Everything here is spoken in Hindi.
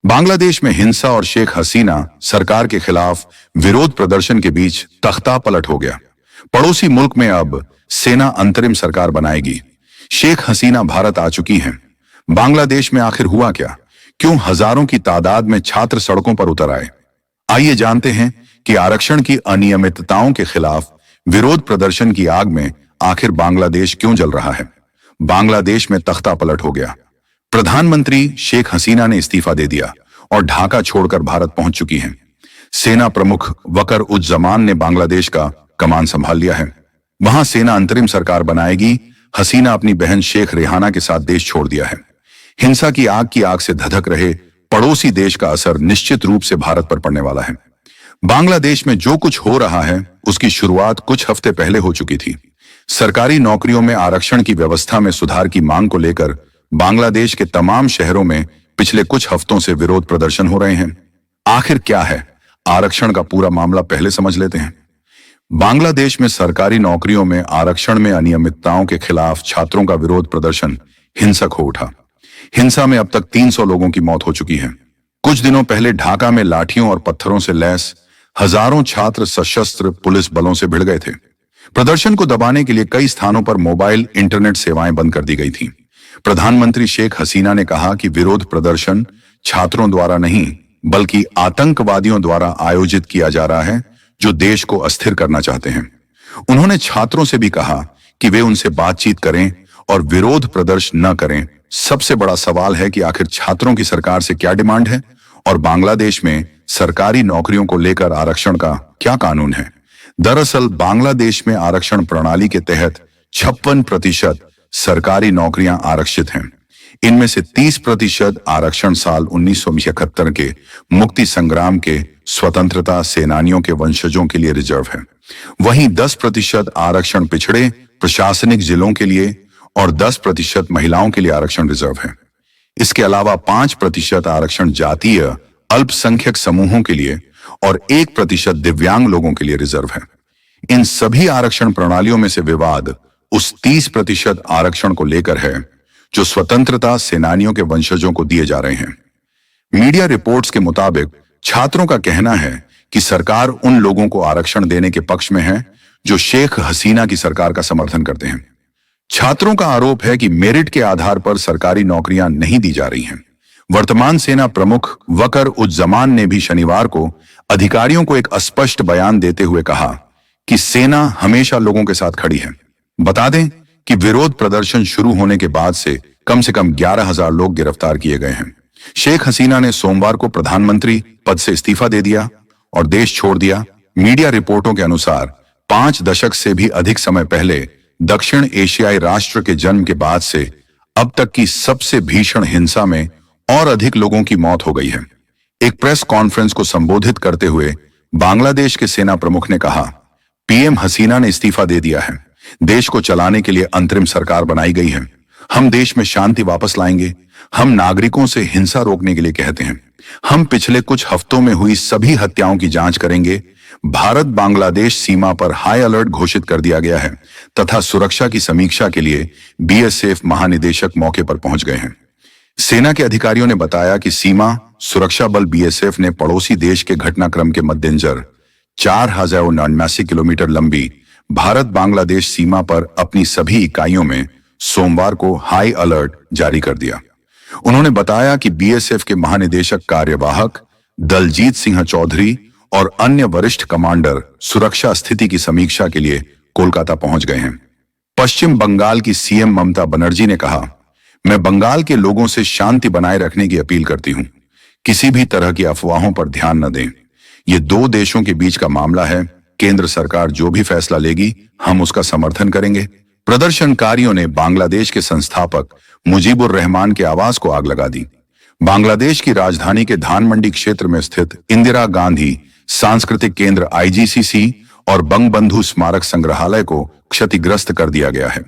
बांग्लादेश में हिंसा और शेख हसीना सरकार के खिलाफ विरोध प्रदर्शन के बीच तख्ता पलट हो गया। पड़ोसी मुल्क में अब सेना अंतरिम सरकार बनाएगी। शेख हसीना भारत आ चुकी हैं। बांग्लादेश में आखिर हुआ क्या? क्यों हजारों की तादाद में छात्र सड़कों पर उतर आए? आइए जानते हैं कि आरक्षण की अनियमितताओं के खिलाफ विरोध प्रदर्शन की आग में आखिर बांग्लादेश क्यों जल रहा है। बांग्लादेश में तख्ता पलट हो गया। प्रधानमंत्री शेख हसीना ने इस्तीफा दे दिया और ढाका छोड़कर भारत पहुंच चुकी हैं। सेना प्रमुख वकर उज जमान ने बांग्लादेश का कमान संभाल लिया है। वहां सेना अंतरिम सरकार बनाएगी। हसीना अपनी बहन शेख रेहाना के साथ देश छोड़ दिया है। हिंसा की आग से धधक रहे पड़ोसी देश का असर निश्चित रूप से भारत पर पड़ने वाला है। बांग्लादेश में जो कुछ हो रहा है उसकी शुरुआत कुछ हफ्ते पहले हो चुकी थी। सरकारी नौकरियों में आरक्षण की व्यवस्था में सुधार की मांग को लेकर बांग्लादेश के तमाम शहरों में पिछले कुछ हफ्तों से विरोध प्रदर्शन हो रहे हैं। आखिर क्या है आरक्षण का पूरा मामला, पहले समझ लेते हैं। बांग्लादेश में सरकारी नौकरियों में आरक्षण में अनियमितताओं के खिलाफ छात्रों का विरोध प्रदर्शन हिंसक हो उठा। हिंसा में अब तक 300 लोगों की मौत हो चुकी है। कुछ दिनों पहले ढाका में लाठियों और पत्थरों से लैस हजारों छात्र सशस्त्र पुलिस बलों से भिड़ गए थे। प्रदर्शन को दबाने के लिए कई स्थानों पर मोबाइल इंटरनेट सेवाएं बंद कर दी गई थीं। प्रधानमंत्री शेख हसीना ने कहा कि विरोध प्रदर्शन छात्रों द्वारा नहीं बल्कि आतंकवादियों द्वारा आयोजित किया जा रहा है जो देश को अस्थिर करना चाहते हैं। उन्होंने छात्रों से भी कहा कि वे उनसे बातचीत करें और विरोध प्रदर्शन न करें। सबसे बड़ा सवाल है कि आखिर छात्रों की सरकार से क्या डिमांड है और बांग्लादेश में सरकारी नौकरियों को लेकर आरक्षण का क्या कानून है। दरअसल बांग्लादेश में आरक्षण प्रणाली के तहत 56% सरकारी नौकरियां आरक्षित हैं। इनमें से 30% आरक्षण साल 1971 के मुक्ति संग्राम के स्वतंत्रता सेनानियों के वंशजों के लिए रिजर्व है। वहीं 10% आरक्षण पिछड़े प्रशासनिक जिलों के लिए और 10% महिलाओं के लिए आरक्षण रिजर्व है। इसके अलावा 5% आरक्षण जातीय अल्पसंख्यक समूहों के लिए और 1% दिव्यांग लोगों के लिए रिजर्व है। इन सभी आरक्षण प्रणालियों में से विवाद उस 30% आरक्षण को लेकर है जो स्वतंत्रता सेनानियों के वंशजों को दिए जा रहे हैं। मीडिया रिपोर्ट्स के मुताबिक छात्रों का कहना है कि सरकार उन लोगों को आरक्षण देने के पक्ष में है जो शेख हसीना की सरकार का समर्थन करते हैं। छात्रों का आरोप है कि मेरिट के आधार पर सरकारी नौकरियां नहीं दी जा रही हैं। वर्तमान सेना प्रमुख वकर उज जमान ने भी शनिवार को अधिकारियों को एक अस्पष्ट बयान देते हुए कहा कि सेना हमेशा लोगों के साथ खड़ी है। बता दें कि विरोध प्रदर्शन शुरू होने के बाद से कम 11,000 लोग गिरफ्तार किए गए हैं। शेख हसीना ने सोमवार को प्रधानमंत्री पद से इस्तीफा दे दिया और देश छोड़ दिया। मीडिया रिपोर्टों के अनुसार 5 दशक से भी अधिक समय पहले दक्षिण एशियाई राष्ट्र के जन्म के बाद से अब तक की सबसे भीषण हिंसा में और अधिक लोगों की मौत हो गई है। एक प्रेस कॉन्फ्रेंस को संबोधित करते हुए बांग्लादेश के सेना प्रमुख ने कहा, पीएम हसीना ने इस्तीफा दे दिया है। देश को चलाने के लिए अंतरिम सरकार बनाई गई है। हम देश में शांति वापस लाएंगे। हम नागरिकों से हिंसा रोकने के लिए कहते हैं। हम पिछले कुछ हफ्तों में हुई सभी हत्याओं की जांच करेंगे। भारत बांग्लादेश सीमा पर हाई अलर्ट घोषित कर दिया गया है तथा सुरक्षा की समीक्षा के लिए बीएसएफ महानिदेशक मौके पर पहुंच गए हैं। सेना के अधिकारियों ने बताया कि सीमा सुरक्षा बल बीएसएफ ने पड़ोसी देश के घटनाक्रम के मद्देनजर 4,079 किलोमीटर लंबी भारत बांग्लादेश सीमा पर अपनी सभी इकाइयों में सोमवार को हाई अलर्ट जारी कर दिया। उन्होंने बताया कि बीएसएफ के महानिदेशक कार्यवाहक दलजीत सिंह चौधरी और अन्य वरिष्ठ कमांडर सुरक्षा स्थिति की समीक्षा के लिए कोलकाता पहुंच गए हैं। पश्चिम बंगाल की सीएम ममता बनर्जी ने कहा, मैं बंगाल के लोगों से शांति बनाए रखने की अपील करती हूं। किसी भी तरह की अफवाहों पर ध्यान न दें। ये 2 देशों के बीच का मामला है। केंद्र सरकार जो भी फैसला लेगी हम उसका समर्थन करेंगे। प्रदर्शनकारियों ने बांग्लादेश के संस्थापक मुजीबुर रहमान के आवास को आग लगा दी। बांग्लादेश की राजधानी के धानमंडी क्षेत्र में स्थित इंदिरा गांधी सांस्कृतिक केंद्र आईजीसीसी और बंगबंधु स्मारक संग्रहालय को क्षतिग्रस्त कर दिया गया है।